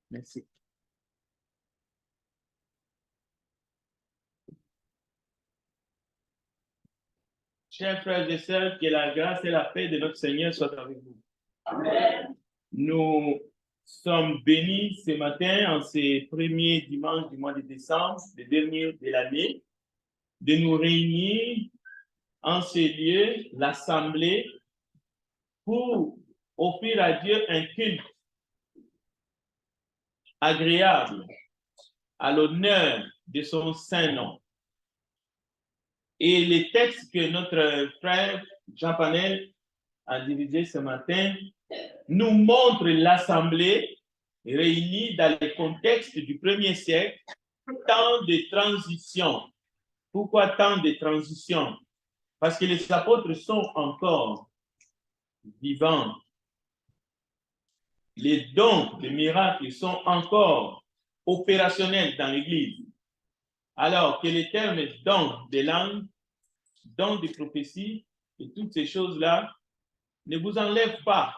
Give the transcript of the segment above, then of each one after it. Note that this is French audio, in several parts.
Merci. Chers frères et sœurs, que la grâce et la paix de notre Seigneur soient avec vous. Amen. Nous sommes bénis ce matin, en ces premiers dimanches du mois de décembre, le dernier de l'année, de nous réunir en ce lieu, l'Assemblée, pour offrir à Dieu un culte agréable à l'honneur de son saint nom. Et les textes que notre frère Jean Panel a dirigé ce matin nous montrent l'Assemblée réunie dans le contexte du 1er siècle, temps de transition. Pourquoi tant de transition? Parce que les apôtres sont encore vivants. Les dons de miracles sont encore opérationnels dans l'Église. Alors que les termes dons de langue, dons de prophétie et toutes ces choses-là ne vous enlèvent pas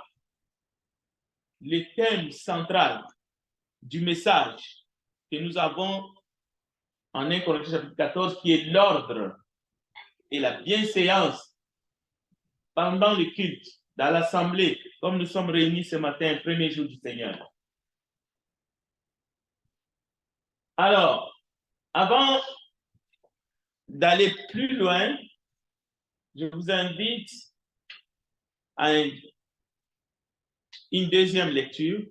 le thème central du message que nous avons en 1 Corinthiens chapitre 14, qui est l'ordre et la bienséance pendant le culte, dans l'assemblée, comme nous sommes réunis ce matin, premier jour du Seigneur. Alors, avant d'aller plus loin, je vous invite à une deuxième lecture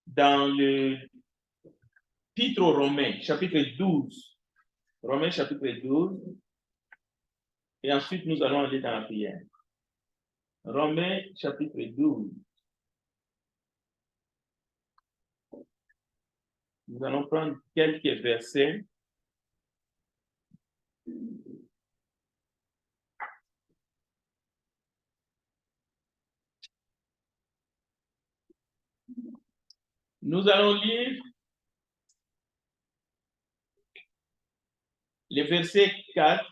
dans le Épître aux Romains, chapitre 12. Romains, chapitre 12. Et ensuite, nous allons aller dans la prière. Romains, chapitre 12. Nous allons prendre quelques versets. Nous allons lire le verset 4.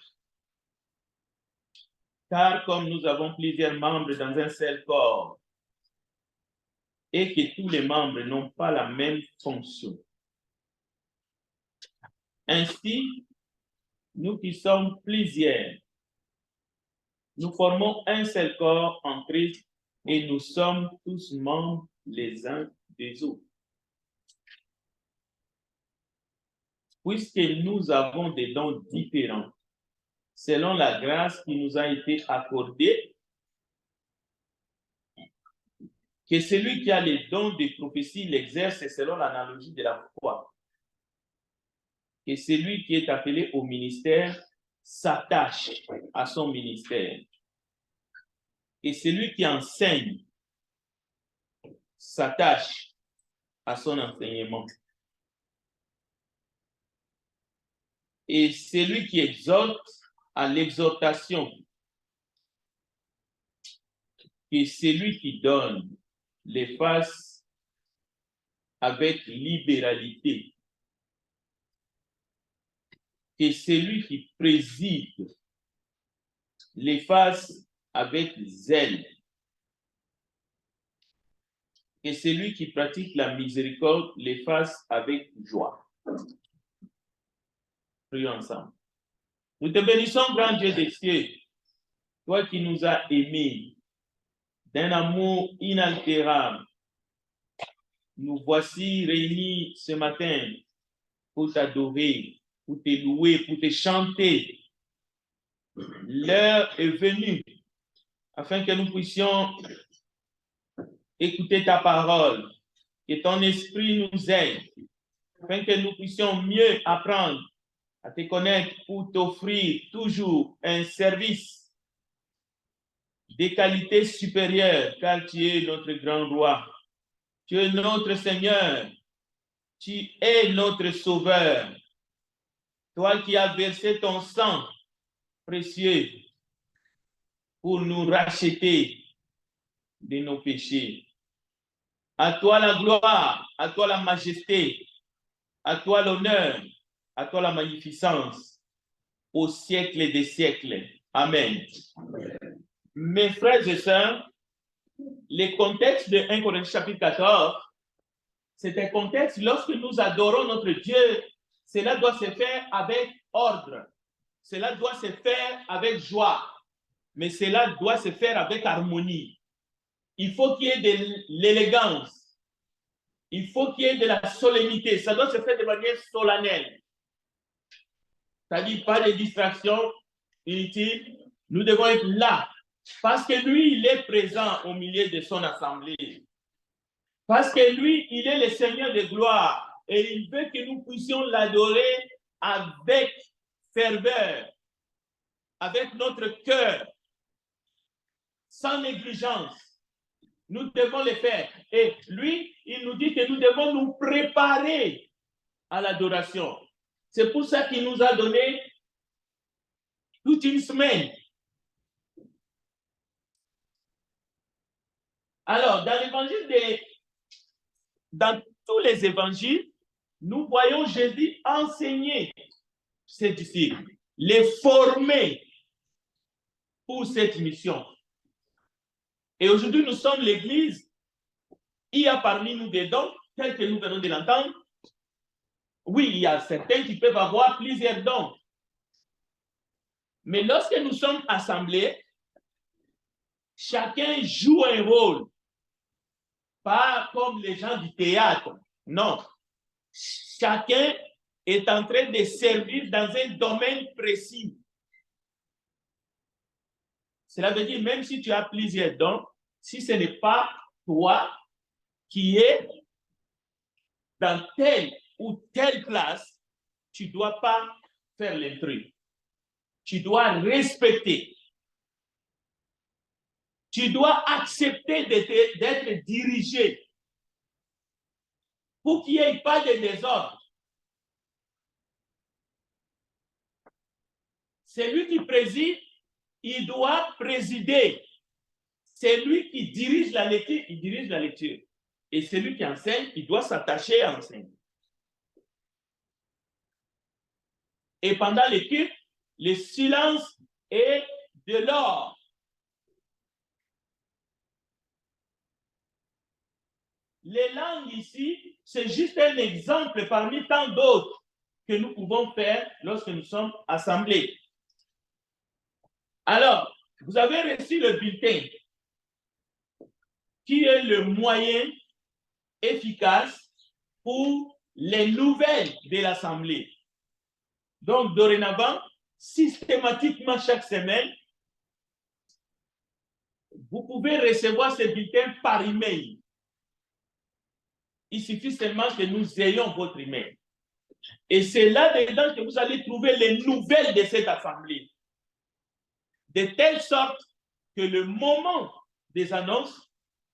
Car comme nous avons plusieurs membres dans un seul corps, et que tous les membres n'ont pas la même fonction. Ainsi, nous qui sommes plusieurs, nous formons un seul corps en Christ et nous sommes tous membres les uns des autres. Puisque nous avons des dons différents, selon la grâce qui nous a été accordée, que celui qui a les dons de prophétie l'exerce selon l'analogie de la foi. Que celui qui est appelé au ministère s'attache à son ministère. Et celui qui enseigne s'attache à son enseignement. Et celui qui exhorte à l'exhortation. Et celui qui donne les fasse avec libéralité. Et celui qui préside les fasse avec zèle. Et celui qui pratique la miséricorde les fasse avec joie. Prions ensemble. Nous te bénissons, grand Dieu des cieux, toi qui nous as aimés d'un amour inaltérable. Nous voici réunis ce matin pour t'adorer, pour te louer, pour te chanter. L'heure est venue afin que nous puissions écouter ta parole, que ton esprit nous aide, afin que nous puissions mieux apprendre à te connaître pour t'offrir toujours un service de qualité supérieure, car tu es notre grand roi. Tu es notre Seigneur. Tu es notre Sauveur. Toi qui as versé ton sang précieux pour nous racheter de nos péchés. À toi la gloire, à toi la majesté, à toi l'honneur, à toi la magnificence, au siècle des siècles. Amen. Amen. Mes frères et sœurs, le contexte de 1 Corinthiens chapitre 14, c'est un contexte, lorsque nous adorons notre Dieu, cela doit se faire avec ordre, cela doit se faire avec joie, mais cela doit se faire avec harmonie. Il faut qu'il y ait de l'élégance, il faut qu'il y ait de la solennité, ça doit se faire de manière solennelle. C'est-à-dire pas de distractions inutiles, nous devons être là, parce que lui, il est présent au milieu de son assemblée. Parce que lui, il est le Seigneur de gloire et il veut que nous puissions l'adorer avec ferveur, avec notre cœur, sans négligence. Nous devons le faire. Et lui, il nous dit que nous devons nous préparer à l'adoration. C'est pour ça qu'il nous a donné toute une semaine. Alors, dans l'évangile dans tous les évangiles, nous voyons Jésus enseigner ses disciples, les former pour cette mission. Et aujourd'hui, nous sommes l'Église. Il y a parmi nous des dons, tels que nous venons de l'entendre. Oui, il y a certains qui peuvent avoir plusieurs dons. Mais lorsque nous sommes assemblés, chacun joue un rôle. Pas comme les gens du théâtre. Non. Chacun est en train de servir dans un domaine précis. Cela veut dire, même si tu as plusieurs dons, si ce n'est pas toi qui es dans telle ou telle classe, tu ne dois pas faire l'intrus. Tu dois respecter. Tu dois accepter d'être dirigé pour qu'il n'y ait pas de désordre. Celui qui préside, il doit présider. C'est lui qui dirige la lecture, il dirige la lecture. Et celui qui enseigne, il doit s'attacher à enseigner. Et pendant les cultes, le silence est de l'or. Les langues ici, c'est juste un exemple parmi tant d'autres que nous pouvons faire lorsque nous sommes assemblés. Alors, vous avez reçu le bulletin, qui est le moyen efficace pour les nouvelles de l'Assemblée. Donc, dorénavant, systématiquement chaque semaine, vous pouvez recevoir ce bulletin par email. Il suffit seulement que nous ayons votre email. Et c'est là-dedans que vous allez trouver les nouvelles de cette assemblée. De telle sorte que le moment des annonces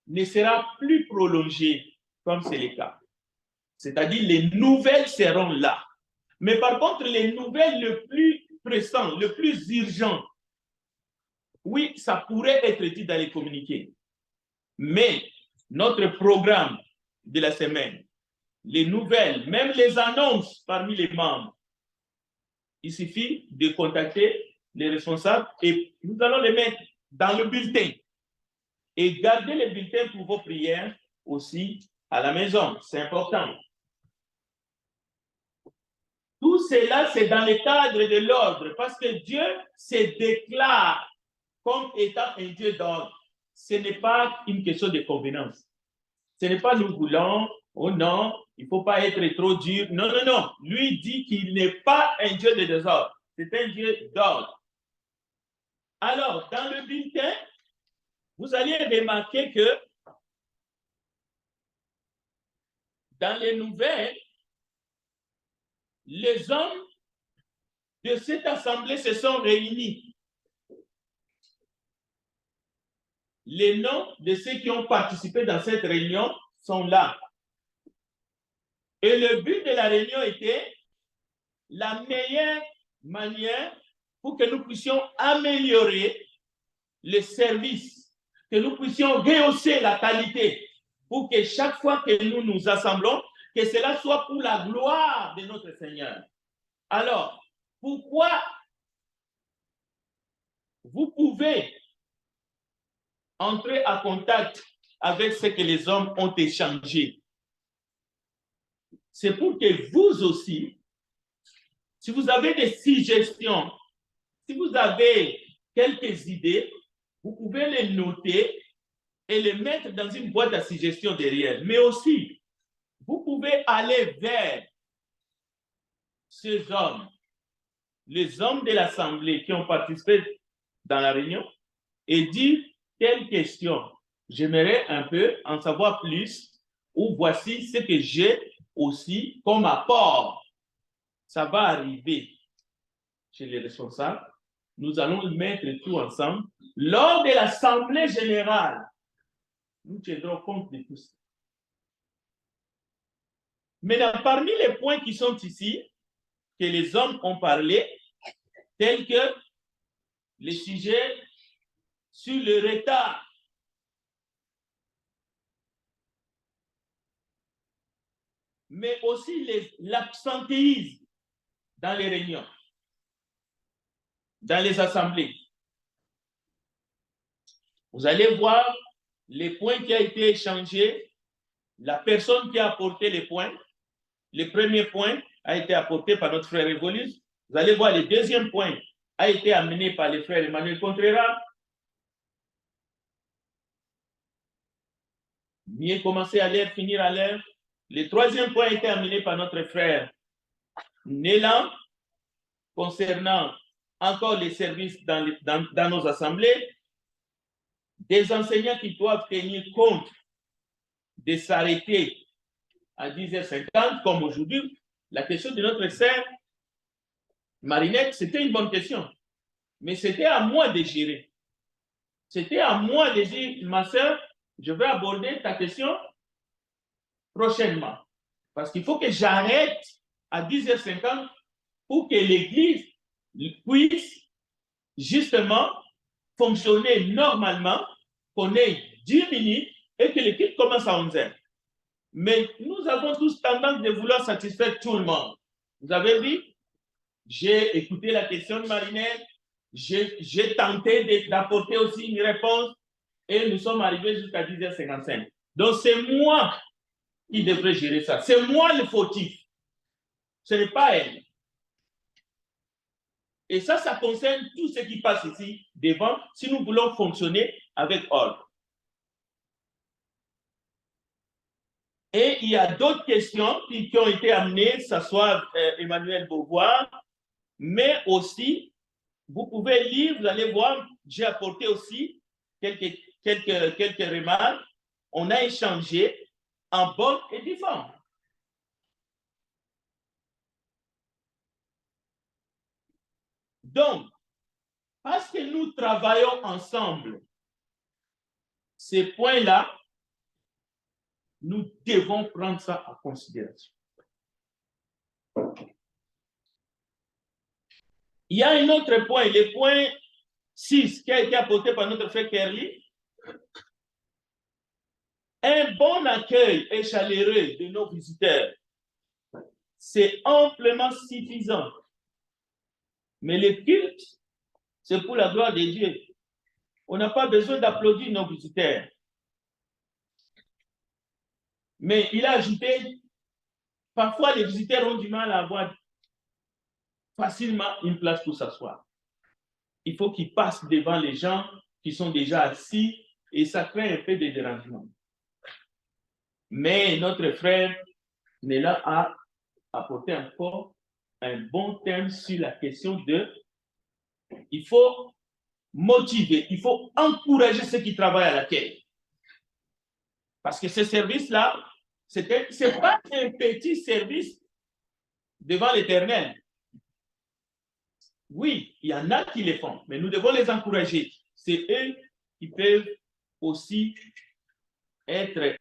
ne sera plus prolongé comme c'est le cas. C'est-à-dire les nouvelles seront là. Mais par contre, les nouvelles le plus pressant, le plus urgent, oui, ça pourrait être dit dans les communiqués. Mais notre programme de la semaine, les nouvelles, même les annonces parmi les membres, il suffit de contacter les responsables et nous allons les mettre dans le bulletin. Et gardez les bulletins pour vos prières aussi à la maison. C'est important. Tout cela, c'est dans le cadre de l'ordre, parce que Dieu se déclare comme étant un Dieu d'ordre. Ce n'est pas une question de convenance. Ce n'est pas nous voulons, oh non, il ne faut pas être trop dur. Non, non, non. Lui dit qu'il n'est pas un Dieu de désordre. C'est un Dieu d'ordre. Alors, dans le bulletin, vous allez remarquer que dans les nouvelles, les hommes de cette assemblée se sont réunis. Les noms de ceux qui ont participé dans cette réunion sont là. Et le but de la réunion était la meilleure manière pour que nous puissions améliorer le service, que nous puissions rehausser la qualité, pour que chaque fois que nous nous assemblons, que cela soit pour la gloire de notre Seigneur. Alors, pourquoi vous pouvez entrer en contact avec ce que les hommes ont échangé. C'est pour que vous aussi, si vous avez des suggestions, si vous avez quelques idées, vous pouvez les noter et les mettre dans une boîte à suggestions derrière. Mais aussi, vous pouvez aller vers ces hommes, les hommes de l'Assemblée qui ont participé dans la réunion et dire telle question. J'aimerais un peu en savoir plus ou voici ce que j'ai aussi comme apport. Ça va arriver chez les responsables. Nous allons mettre tout ensemble. Lors de l'Assemblée générale, nous tiendrons compte de tout ça. Maintenant, parmi les points qui sont ici, que les hommes ont parlé, tels que les sujets sur le retard, mais aussi l'absentéisme dans les réunions, dans les assemblées. Vous allez voir les points qui ont été échangés, la personne qui a apporté les points. Le premier point a été apporté par notre frère Evolus. Vous allez voir le deuxième point a été amené par le frère Emmanuel Contreras. Mieux commencer à l'heure, finir à l'heure. Le troisième point a été amené par notre frère Nélan concernant encore les services dans nos assemblées. Des enseignants qui doivent tenir compte de s'arrêter à 10h50, comme aujourd'hui. La question de notre sœur Marinette, c'était une bonne question. Mais c'était à moi de gérer. C'était à moi de dire, ma sœur, je vais aborder ta question prochainement. Parce qu'il faut que j'arrête à 10h50 pour que l'Église puisse justement fonctionner normalement, qu'on ait 10 minutes et que l'équipe commence à 11h. Mais nous avons tous tendance de vouloir satisfaire tout le monde. Vous avez vu, j'ai écouté la question de Marinette, j'ai tenté d'apporter aussi une réponse et nous sommes arrivés jusqu'à 10h55. Donc c'est moi qui devrais gérer ça. C'est moi le fautif. Ce n'est pas elle. Et ça concerne tout ce qui passe ici devant si nous voulons fonctionner avec ordre. Et il y a d'autres questions qui ont été amenées, que ce soit Emmanuel Beauvoir, mais aussi, vous pouvez lire, vous allez voir, j'ai apporté aussi quelques remarques. On a échangé en bonne et due forme. Donc, parce que nous travaillons ensemble, ces points-là, nous devons prendre ça en considération. Il y a un autre point, le point 6, qui a été apporté par notre frère Kerly. Un bon accueil et chaleureux de nos visiteurs, c'est amplement suffisant. Mais le culte, c'est pour la gloire de Dieu. On n'a pas besoin d'applaudir nos visiteurs. Mais il a ajouté, parfois les visiteurs ont du mal à avoir facilement une place pour s'asseoir. Il faut qu'ils passent devant les gens qui sont déjà assis et ça crée un peu de dérangement. Mais notre frère Néla a apporté encore un bon thème sur la question de il faut motiver, il faut encourager ceux qui travaillent à l'accueil. Parce que ce service-là, ce n'est pas un petit service devant l'Éternel. Oui, il y en a qui le font, mais nous devons les encourager. C'est eux qui peuvent aussi être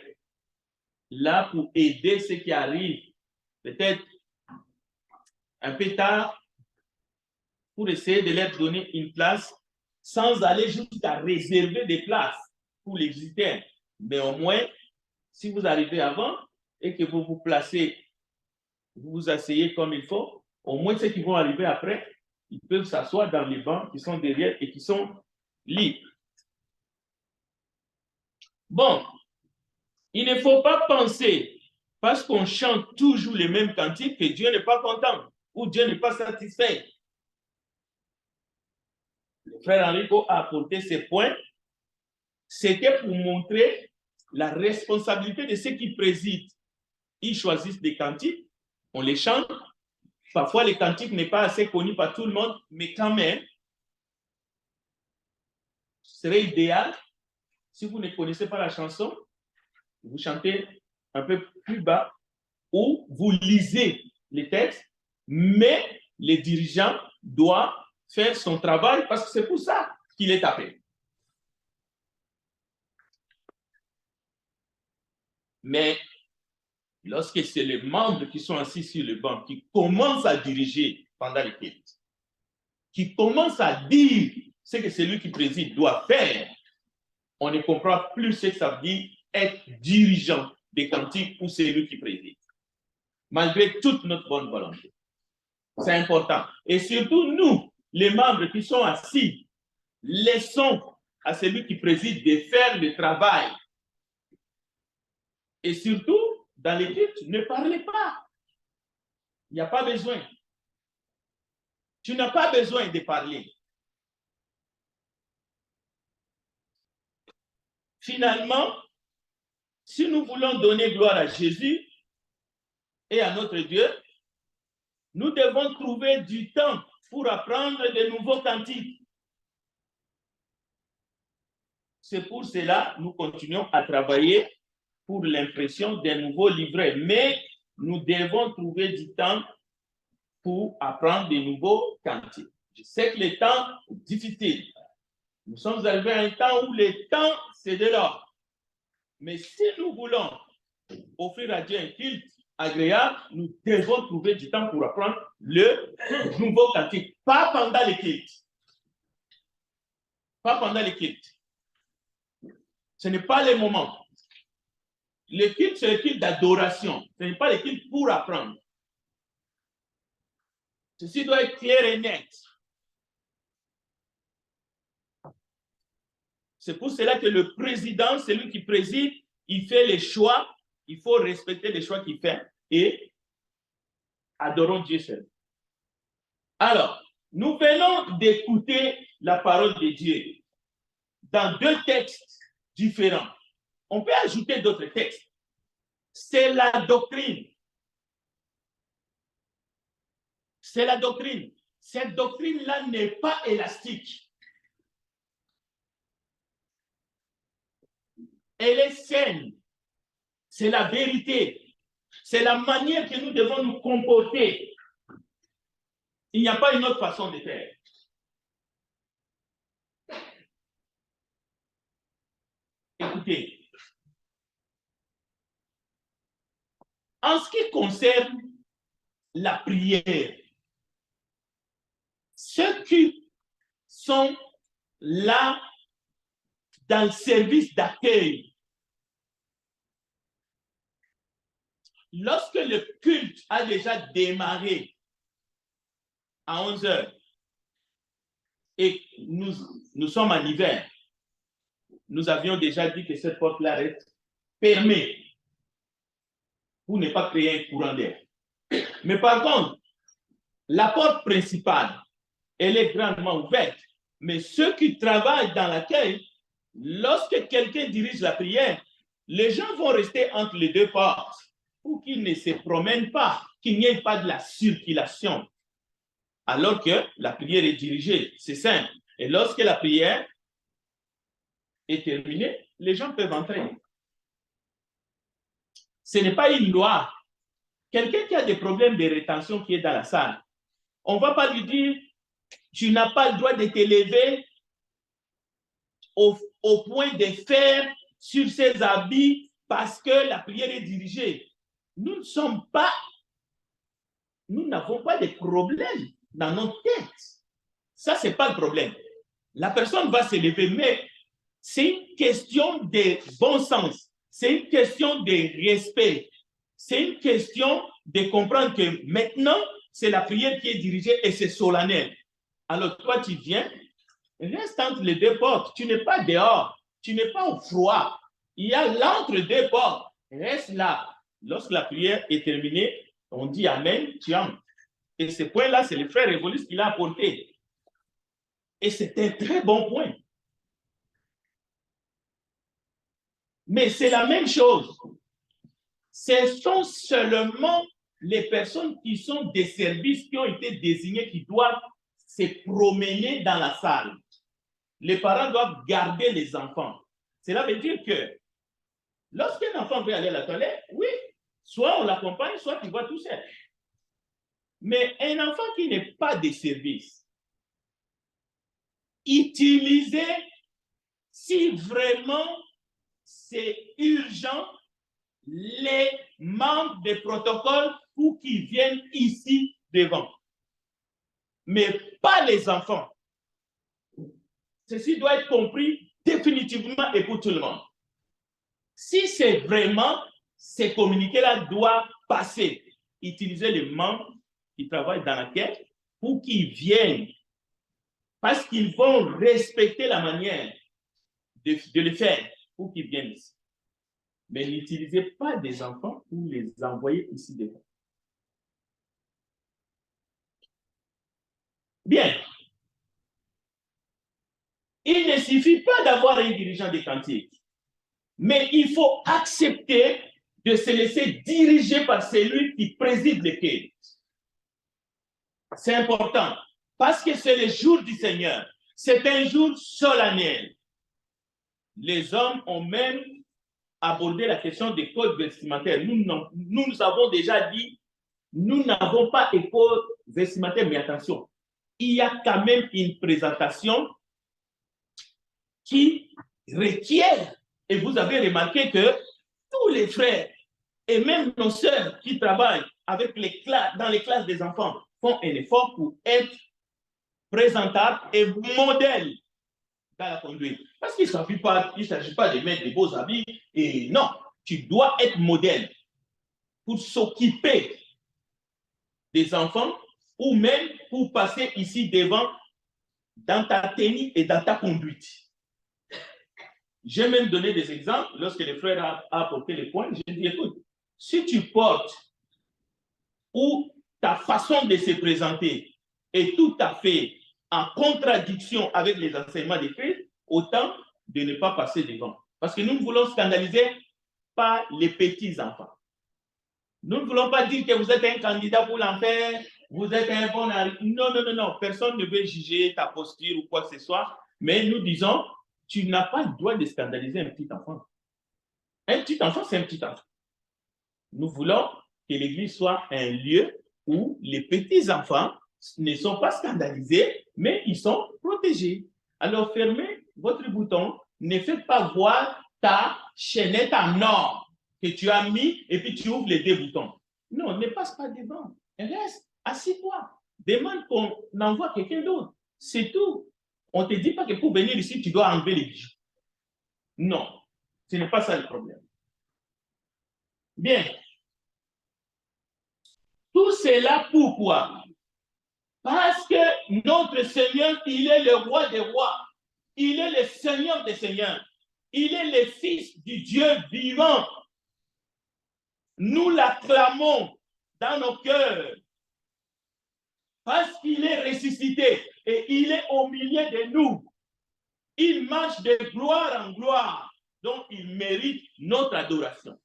là pour aider ceux qui arrivent peut-être un peu tard pour essayer de leur donner une place sans aller jusqu'à réserver des places pour les visiteurs. Mais au moins, si vous arrivez avant et que vous vous placez, vous vous asseyez comme il faut, au moins ceux qui vont arriver après, ils peuvent s'asseoir dans les bancs qui sont derrière et qui sont libres. Bon, il ne faut pas penser, parce qu'on chante toujours les mêmes cantiques, que Dieu n'est pas content ou Dieu n'est pas satisfait. Le frère Enrico a apporté ces points. C'était pour montrer la responsabilité de ceux qui président. Ils choisissent des cantiques, on les chante. Parfois, les cantiques n'est pas assez connu par tout le monde, mais quand même, ce serait idéal, si vous ne connaissez pas la chanson, vous chantez un peu plus bas ou vous lisez les textes, mais les dirigeants doivent faire son travail parce que c'est pour ça qu'il est appelé. Mais lorsque c'est les membres qui sont assis sur le banc qui commencent à diriger pendant les cultes, qui commencent à dire ce que celui qui préside doit faire, on ne comprend plus ce que ça veut dire être dirigeant des cantiques ou celui qui préside. Malgré toute notre bonne volonté. C'est important. Et surtout, nous, les membres qui sont assis, laissons à celui qui préside de faire le travail. Et surtout, dans les cultes, ne parlez pas. Il n'y a pas besoin. Tu n'as pas besoin de parler. Finalement, si nous voulons donner gloire à Jésus et à notre Dieu, nous devons trouver du temps pour apprendre de nouveaux cantiques. C'est pour cela que nous continuons à travailler pour l'impression d'un nouveau livret. Mais nous devons trouver du temps pour apprendre de nouveaux cantiques. Je sais que le temps est difficile. Nous sommes arrivés à un temps où le temps, c'est de l'or. Mais si nous voulons offrir à Dieu un culte agréable, nous devons trouver du temps pour apprendre le nouveau cantique. Pas pendant les cultes. Pas pendant les cultes. Ce n'est pas le moment. Le culte, c'est le culte d'adoration. Ce n'est pas le culte pour apprendre. Ceci doit être clair et net. C'est pour cela que le président, celui qui préside, il fait les choix. Il faut respecter les choix qu'il fait et adorons Dieu seul. Alors, nous venons d'écouter la parole de Dieu dans deux textes différents. On peut ajouter d'autres textes. C'est la doctrine. C'est la doctrine. Cette doctrine-là n'est pas élastique. Elle est saine. C'est la vérité. C'est la manière que nous devons nous comporter. Il n'y a pas une autre façon de faire. Écoutez, en ce qui concerne la prière, ceux qui sont là dans le service d'accueil, lorsque le culte a déjà démarré à 11 heures et nous sommes en hiver, nous avions déjà dit que cette porte-là reste fermée pour ne pas créer un courant d'air. Mais par contre, la porte principale, elle est grandement ouverte. Mais ceux qui travaillent dans l'accueil, lorsque quelqu'un dirige la prière, les gens vont rester entre les deux portes pour qu'ils ne se promènent pas, qu'il n'y ait pas de la circulation. Alors que la prière est dirigée, c'est simple. Et lorsque la prière est terminée, les gens peuvent entrer. Ce n'est pas une loi. Quelqu'un qui a des problèmes de rétention qui est dans la salle, on ne va pas lui dire tu n'as pas le droit de te lever au point de faire sur ses habits parce que la prière est dirigée. Nous n'avons pas de problème dans notre tête. Ça, ce n'est pas le problème. La personne va se lever, mais c'est une question de bon sens. C'est une question de respect. C'est une question de comprendre que maintenant, c'est la prière qui est dirigée et c'est solennel. Alors, toi, tu viens, reste entre les deux portes. Tu n'es pas dehors. Tu n'es pas au froid. Il y a l'entre-deux portes. Reste là. Lorsque la prière est terminée, on dit Amen, tu entres. Et ce point-là, c'est le frère Révolus qui l'a apporté. Et c'est un très bon point. Mais c'est la même chose. Ce sont seulement les personnes qui sont des services qui ont été désignés qui doivent se promener dans la salle. Les parents doivent garder les enfants. Cela veut dire que lorsqu'un enfant veut aller à la toilette, oui, soit on l'accompagne, soit il va tout seul. Mais un enfant qui n'est pas de service, utilisez si vraiment c'est urgent les membres des protocoles pour qu'ils viennent ici devant. Mais pas les enfants. Ceci doit être compris définitivement et pour tout le monde. Si c'est vraiment, ces communiqués-là doivent passer. Utiliser les membres qui travaillent dans la quête pour qu'ils viennent. Parce qu'ils vont respecter la manière de le faire pour qu'ils viennent ici. Mais n'utilisez pas des enfants pour les envoyer ici devant. Bien. Il ne suffit pas d'avoir un dirigeant des cantiques, mais il faut accepter de se laisser diriger par celui qui préside les quêtes. C'est important, parce que c'est le jour du Seigneur. C'est un jour solennel. Les hommes ont même abordé la question des codes vestimentaires. Nous avons déjà dit, nous n'avons pas de codes vestimentaires, mais attention, il y a quand même une présentation qui requiert, et vous avez remarqué que tous les frères et même nos sœurs qui travaillent avec dans les classes des enfants font un effort pour être présentables et modèles dans la conduite. Parce qu'il ne s'agit pas de mettre des beaux habits, et non, tu dois être modèle pour s'occuper des enfants ou même pour passer ici devant dans ta tenue et dans ta conduite. J'ai même donné des exemples lorsque le frère a apporté les points. J'ai dit, écoute, si tu portes ou ta façon de se présenter est tout à fait en contradiction avec les enseignements des Christ, autant de ne pas passer devant. Parce que nous ne voulons scandaliser pas les petits enfants. Nous ne voulons pas dire que vous êtes un candidat pour l'enfer, vous êtes un bon... Non, non, non, non. Personne ne veut juger ta posture ou quoi que ce soit. Mais nous disons, tu n'as pas le droit de scandaliser un petit enfant. Un petit enfant, c'est un petit enfant. Nous voulons que l'Église soit un lieu où les petits enfants ne sont pas scandalisés, mais ils sont protégés. Alors, fermez votre bouton. Ne faites pas voir ta chaînette en or que tu as mis et puis tu ouvres les deux boutons. Non, ne passe pas devant. Reste, assis-toi. Demande qu'on envoie quelqu'un d'autre. C'est tout. On ne te dit pas que pour venir ici, tu dois enlever les bijoux. Non, ce n'est pas ça le problème. Bien. Tout cela pourquoi? Parce que notre Seigneur, il est le roi des rois. Il est le Seigneur des seigneurs. Il est le Fils du Dieu vivant. Nous l'acclamons dans nos cœurs parce qu'il est ressuscité et il est au milieu de nous. Il marche de gloire en gloire, donc il mérite notre adoration.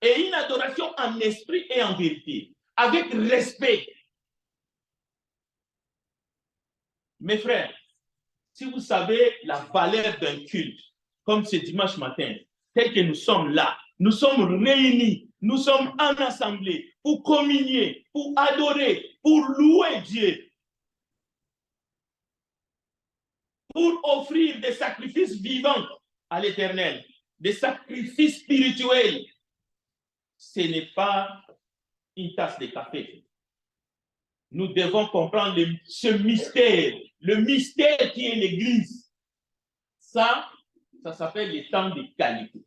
Et une adoration en esprit et en vérité, avec respect. Mes frères, si vous savez la valeur d'un culte, comme ce dimanche matin, tel que nous sommes là, nous sommes réunis, nous sommes en assemblée pour communier, pour adorer, pour louer Dieu, pour offrir des sacrifices vivants à l'Éternel, des sacrifices spirituels. Ce n'est pas une tasse de café. Nous devons comprendre ce mystère, le mystère qui est l'Église. Ça s'appelle le temps de qualité.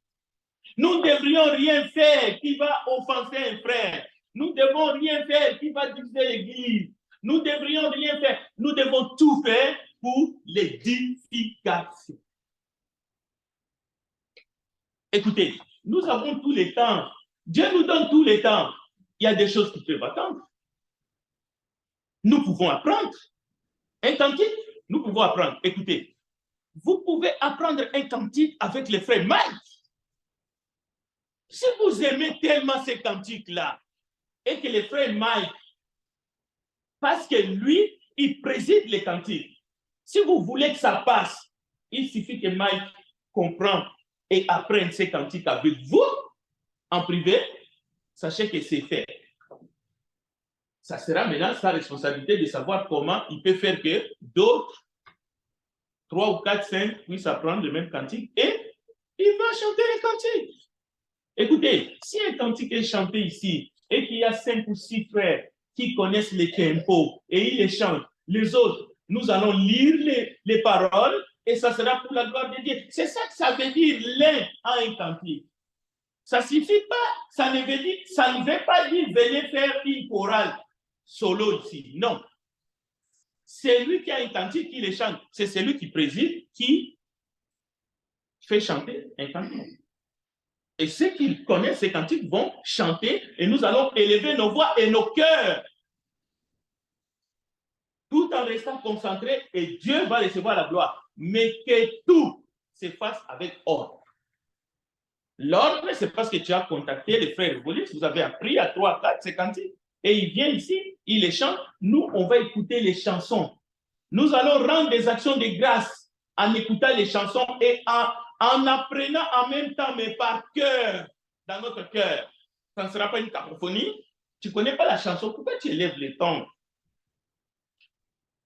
Nous ne devrions rien faire qui va offenser un frère. Nous ne devons rien faire qui va diviser l'Église. Nous ne devrions rien faire. Nous devons tout faire pour l'édification. Écoutez, nous avons tous les temps. Dieu nous donne tous les temps. Il y a des choses qui peuvent attendre. Nous pouvons apprendre. Un cantique, nous pouvons apprendre. Écoutez, vous pouvez apprendre un cantique avec les frères Mike. Si vous aimez tellement ces cantiques-là, et que les frères Mike, parce que lui, il préside les cantiques. Si vous voulez que ça passe, il suffit que Mike comprenne et apprenne ces cantiques avec vous, en privé, sachez que c'est fait. Ça sera maintenant sa responsabilité de savoir comment il peut faire que d'autres, 3 ou 4, 5, puissent apprendre le même cantique et il va chanter les cantiques. Écoutez, si un cantique est chanté ici et qu'il y a 5 ou 6 frères qui connaissent les tempos et ils les chantent, les autres, nous allons lire les paroles et ça sera pour la gloire de Dieu. C'est ça que ça veut dire l'un a un cantique. Ça ne suffit pas, ça ne veut pas dire venez faire une chorale solo ici. Non. C'est lui qui a un cantique qui les chante. C'est celui qui préside qui fait chanter un cantique. Et ceux qui connaissent ces cantiques vont chanter et nous allons élever nos voix et nos cœurs tout en restant concentrés et Dieu va recevoir la gloire. Mais que tout se fasse avec ordre. L'ordre, c'est parce que tu as contacté les frères Bolis, vous avez appris à 3, 4 ces cantiques et il vient ici, il les chante. Nous, on va écouter les chansons. Nous allons rendre des actions de grâce en écoutant les chansons et en apprenant en même temps, mais par cœur, dans notre cœur. Ça ne sera pas une cacophonie. Tu ne connais pas la chanson, pourquoi tu élèves les tons?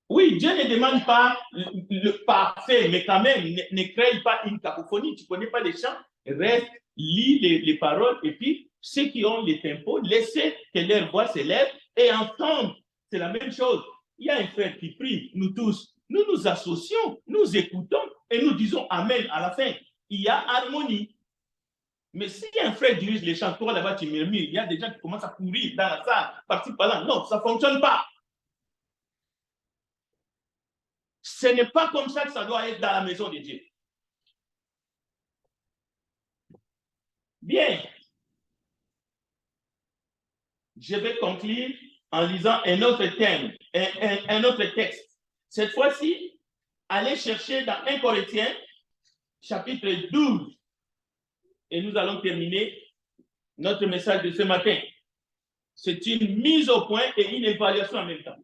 Oui, Dieu ne demande pas le parfait, mais quand même, ne crée pas une cacophonie. Tu ne connais pas les chants, reste, lis les paroles, et puis ceux qui ont les tempos, laissez que leur voix s'élève, et ensemble, c'est la même chose. Il y a un frère qui prie, nous tous, nous nous associons, nous écoutons, et nous disons Amen à la fin. Il y a harmonie. Mais si un frère dirige les chants, toi là-bas tu murmures, il y a des gens qui commencent à courir dans la salle, par-ci par-là. Non, ça ne fonctionne pas. Ce n'est pas comme ça que ça doit être dans la maison de Dieu. Bien. Je vais conclure en lisant un autre thème, un autre texte. Cette fois-ci, allez chercher dans 1 Corinthiens, chapitre 12. Et nous allons terminer notre message de ce matin. C'est une mise au point et une évaluation en même temps.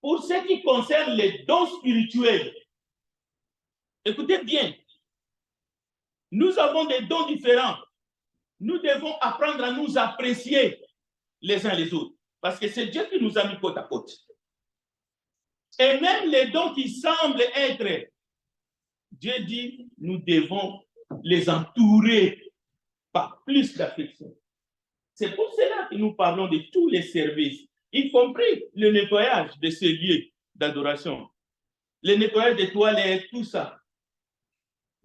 Pour ce qui concerne les dons spirituels, écoutez bien, nous avons des dons différents. Nous devons apprendre à nous apprécier les uns les autres. Parce que c'est Dieu qui nous a mis côte à côte. Et même les dons qui semblent être, Dieu dit, nous devons les entourer par plus d'affection. C'est pour cela que nous parlons de tous les services, y compris le nettoyage de ces lieux d'adoration, le nettoyage des toilettes, tout ça.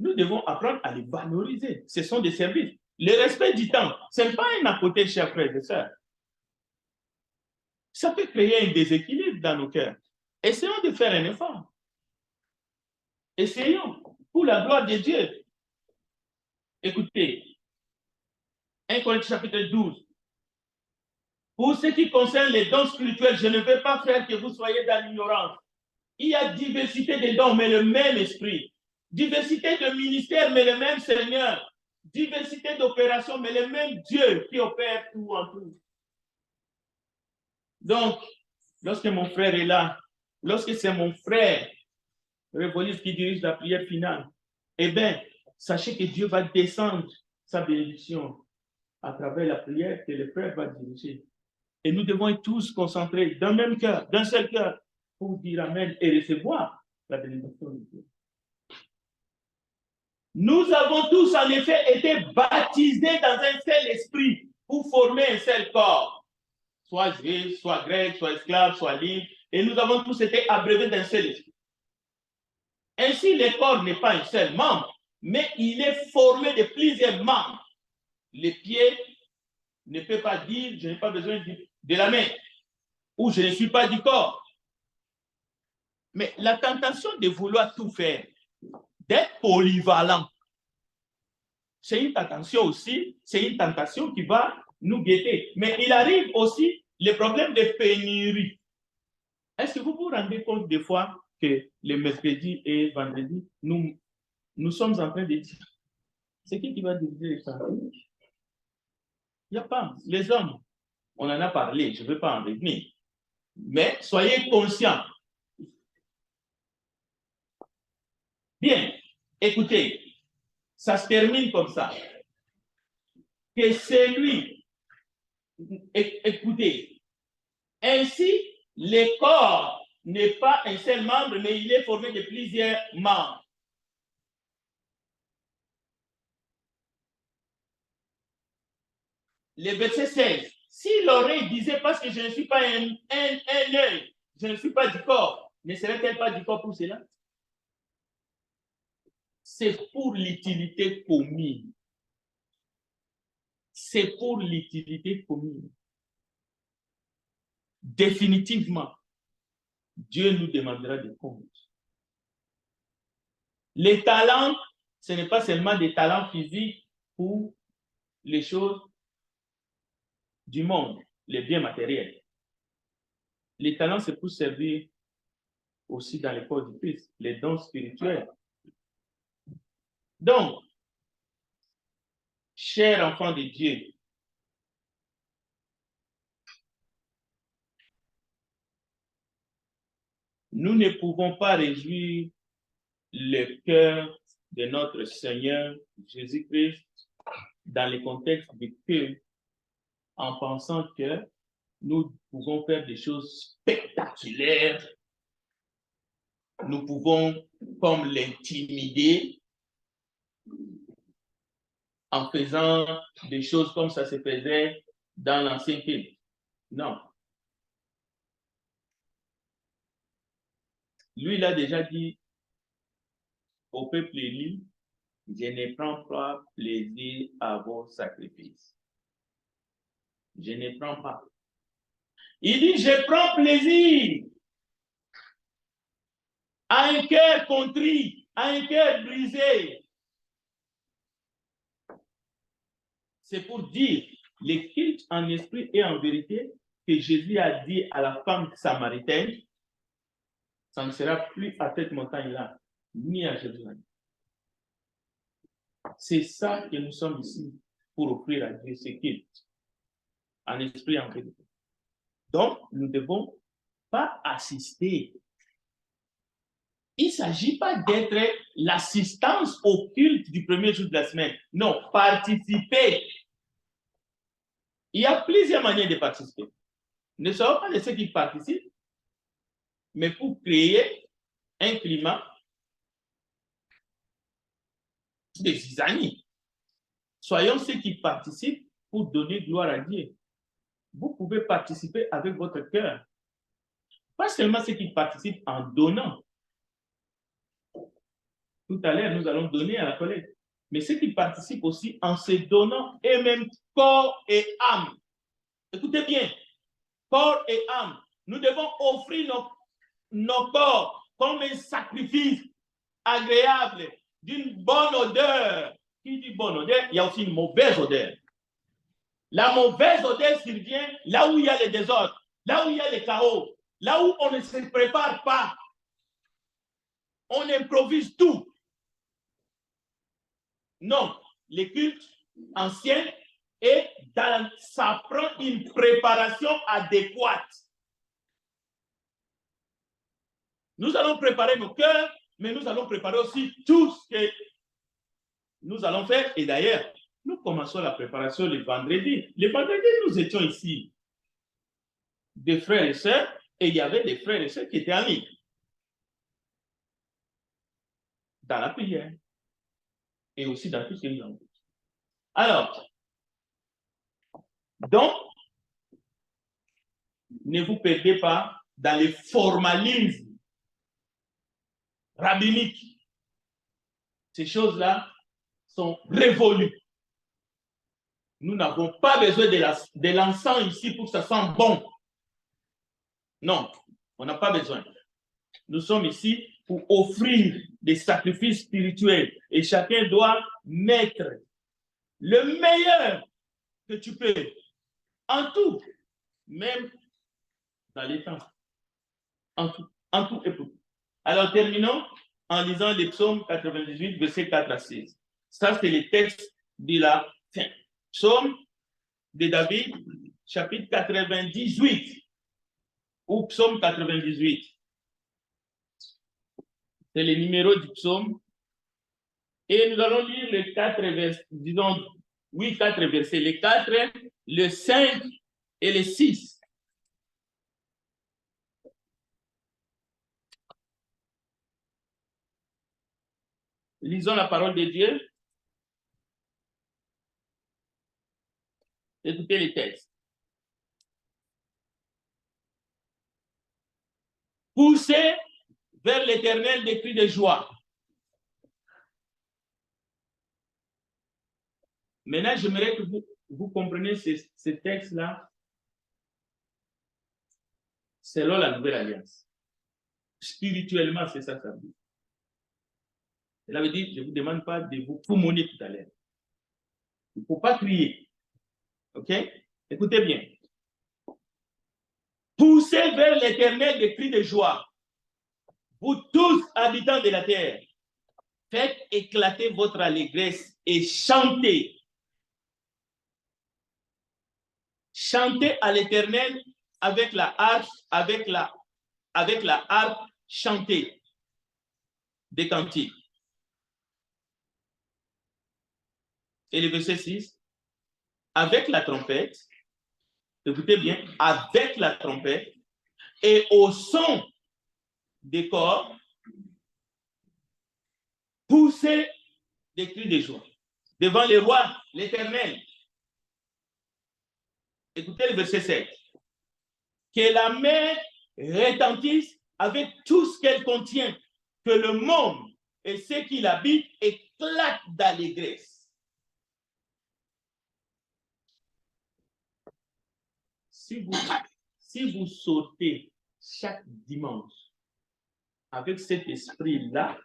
Nous devons apprendre à les valoriser. Ce sont des services. Le respect du temps, ce n'est pas un à côté, chers frères et sœurs. Ça peut créer un déséquilibre dans nos cœurs. Essayons de faire un effort. Essayons, pour la gloire de Dieu. Écoutez, 1 Corinthiens chapitre 12. Pour ce qui concerne les dons spirituels, je ne veux pas faire que vous soyez dans l'ignorance. Il y a diversité de dons, mais le même esprit. Diversité de ministères, mais le même Seigneur. Diversité d'opérations, mais le même Dieu qui opère tout en tout. Donc, lorsque mon frère est là, lorsque c'est mon frère, Révolus, qui dirige la prière finale, eh bien, sachez que Dieu va descendre sa bénédiction à travers la prière que le frère va diriger. Et nous devons être tous concentrés d'un même cœur, d'un seul cœur, pour dire Amen et recevoir la bénédiction de Dieu. Nous avons tous en effet été baptisés dans un seul esprit pour former un seul corps. Soit juif, soit grec, soit esclave, soit libre. Et nous avons tous été abreuvés d'un seul esprit. Ainsi, le corps n'est pas un seul membre, mais il est formé de plusieurs membres. Les pieds ne peuvent pas dire je n'ai pas besoin de la main ou je ne suis pas du corps. Mais la tentation de vouloir tout faire, d'être polyvalent, c'est une tentation aussi, c'est une tentation qui va nous guetter. Mais il arrive aussi les problèmes de pénurie. Est-ce que vous vous rendez compte des fois que le mercredi et vendredi, nous sommes en train de dire, c'est qui va diviser les familles? Il n'y a pas. Les hommes, on en a parlé, je ne veux pas en revenir. Mais soyez conscients. Bien, écoutez, ça se termine comme ça. Que celui, écoutez, ainsi, le corps n'est pas un seul membre, mais il est formé de plusieurs membres. Le verset 16. Si l'oreille disait parce que je ne suis pas un œil, je ne suis pas du corps, ne serait-elle pas du corps pour cela? C'est pour l'utilité commune. C'est pour l'utilité commune. Définitivement, Dieu nous demandera des comptes. Les talents, ce n'est pas seulement des talents physiques pour les choses du monde, les biens matériels. Les talents, c'est pour servir aussi dans les corps du Christ, les dons spirituels. Donc, chers enfants de Dieu, nous ne pouvons pas réjouir le cœur de notre Seigneur Jésus-Christ dans le contexte du cœur en pensant que nous pouvons faire des choses spectaculaires. Nous pouvons, comme l'intimider, en faisant des choses comme ça se faisait dans l'ancien pays. Non. Lui, il a déjà dit au peuple élu, je ne prends pas plaisir à vos sacrifices. Je ne prends pas. Il dit, je prends plaisir à un cœur contrit, à un cœur brisé. C'est pour dire le culte en esprit et en vérité que Jésus a dit à la femme samaritaine, ça ne sera plus à cette montagne-là, ni à Jérusalem. C'est ça que nous sommes ici pour offrir à Dieu, ce culte en esprit et en vérité. Donc, nous ne devons pas assister. Il ne s'agit pas d'être l'assistance au culte du premier jour de la semaine. Non, participer. Il y a plusieurs manières de participer. Ne soyons pas de ceux qui participent, mais pour créer un climat de zizanie. Soyons ceux qui participent pour donner gloire à Dieu. Vous pouvez participer avec votre cœur. Pas seulement ceux qui participent en donnant. Tout à l'heure, nous allons donner à la collecte. Mais ceux qui participent aussi en se donnant eux-mêmes corps et âme. Écoutez bien, corps et âme. Nous devons offrir nos corps comme un sacrifice agréable, d'une bonne odeur. Qui dit bonne odeur? Il y a aussi une mauvaise odeur. La mauvaise odeur survient là où il y a le désordre, là où il y a le chaos, là où on ne se prépare pas. On improvise tout. Non, les cultes anciens, ça prend une préparation adéquate. Nous allons préparer nos cœurs, mais nous allons préparer aussi tout ce que nous allons faire. Et d'ailleurs, nous commençons la préparation le vendredi. Le vendredi, nous étions ici, des frères et sœurs, et il y avait des frères et sœurs qui étaient en ligne, dans la prière, et aussi dans tout ce que nous avons fait. Alors, donc, ne vous perdez pas dans les formalismes rabbiniques. Ces choses-là sont révolues. Nous n'avons pas besoin de l'encens ici pour que ça sente bon. Non, on n'a pas besoin. Nous sommes ici pour offrir des sacrifices spirituels et chacun doit mettre le meilleur que tu peux, en tout, même dans les temps, en tout et pour tout. Alors, terminons en lisant les psaumes 98, versets 4 à 16. Ça, c'est les textes de la fin. Psaume de David, chapitre 98, ou psaume 98. C'est le numéro du psaume. Et nous allons lire les 4 versets, disons, oui, 4 versets, les 4, le 5 et le 6. Lisons la parole de Dieu. Écoutez les textes. Poussez vers l'Éternel des cris de joie. Maintenant, j'aimerais que vous compreniez ce texte-là selon la Nouvelle Alliance. Spirituellement, c'est ça, ça veut dire. Cela veut dire, je ne vous demande pas de vous poumonner tout à l'heure. Il ne faut pas crier. OK? Écoutez bien. Poussez vers l'Éternel des cris de joie. Vous tous, habitants de la terre, faites éclater votre allégresse et chantez. Chantez à l'Éternel avec la harpe, avec la harpe, chantez des cantiques. Et le verset 6, avec la trompette, écoutez bien, avec la trompette et au son des corps, poussez des cris de joie devant le roi, l'Éternel. Écoutez le verset 7. Que la mer retentisse avec tout ce qu'elle contient, que le monde et ceux qui l'habitent éclatent d'allégresse. Si vous sautez chaque dimanche avec cet esprit-là,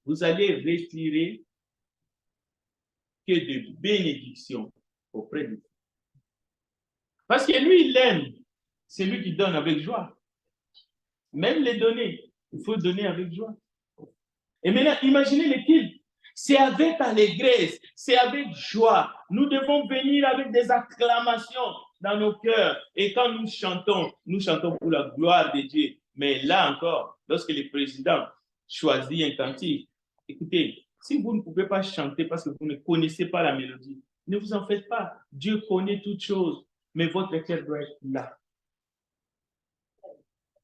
vous allez retirer que de bénédictions auprès de vous. Parce que lui, il aime, c'est lui qui donne avec joie. Même les donner, il faut donner avec joie. Et maintenant, imaginez l'équipe. C'est avec allégresse, c'est avec joie. Nous devons venir avec des acclamations dans nos cœurs. Et quand nous chantons pour la gloire de Dieu. Mais là encore, lorsque le président choisit un cantique, écoutez, si vous ne pouvez pas chanter parce que vous ne connaissez pas la mélodie, ne vous en faites pas. Dieu connaît toutes choses, mais votre cœur doit être là.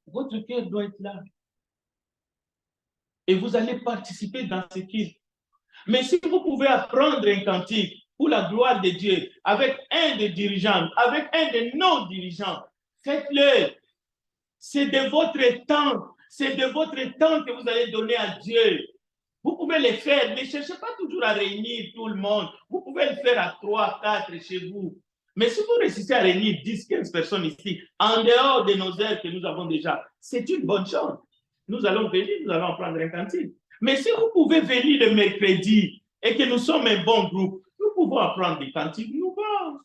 Votre cœur doit être là. Et vous allez participer dans ce qu'il. Mais si vous pouvez apprendre un cantique pour la gloire de Dieu avec un des dirigeants, avec un de nos dirigeants, faites-le. C'est de votre temps. C'est de votre temps que vous allez donner à Dieu. Vous pouvez le faire. Ne cherchez pas toujours à réunir tout le monde. Vous pouvez le faire à 3, 4 chez vous. Mais si vous réussissez à réunir 10, 15 personnes ici, en dehors de nos heures que nous avons déjà, c'est une bonne chose. Nous allons venir, nous allons prendre un cantique. Mais si vous pouvez venir le mercredi et que nous sommes un bon groupe, nous pouvons apprendre des cantiques nouveaux.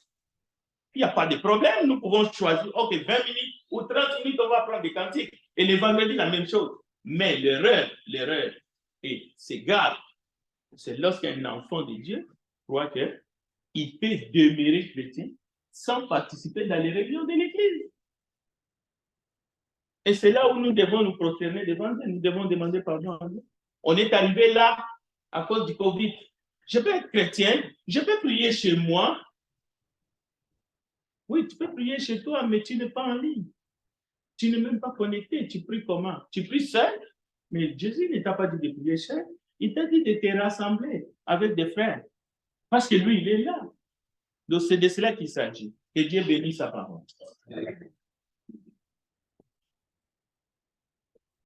Il n'y a pas de problème. Nous pouvons choisir, OK, 20 minutes ou 30 minutes, on va apprendre des cantiques. Et le vendredi, la même chose. Mais l'erreur, et c'est grave, c'est lorsqu'un enfant de Dieu croit qu'il peut demeurer chrétien sans participer dans les réunions de l'Église. Et c'est là où nous devons nous prosterner devant Dieu. Nous devons demander pardon à Dieu. On est arrivé là à cause du Covid. Je peux être chrétien, je peux prier chez moi. Oui, tu peux prier chez toi, mais tu n'es pas en ligne. Tu n'es même pas connecté. Tu pries comment? Tu pries seul? Mais Jésus ne t'a pas dit de prier seul. Il t'a dit de te rassembler avec des frères. Parce que lui, il est là. Donc, c'est de cela qu'il s'agit. Que Dieu bénisse sa parole.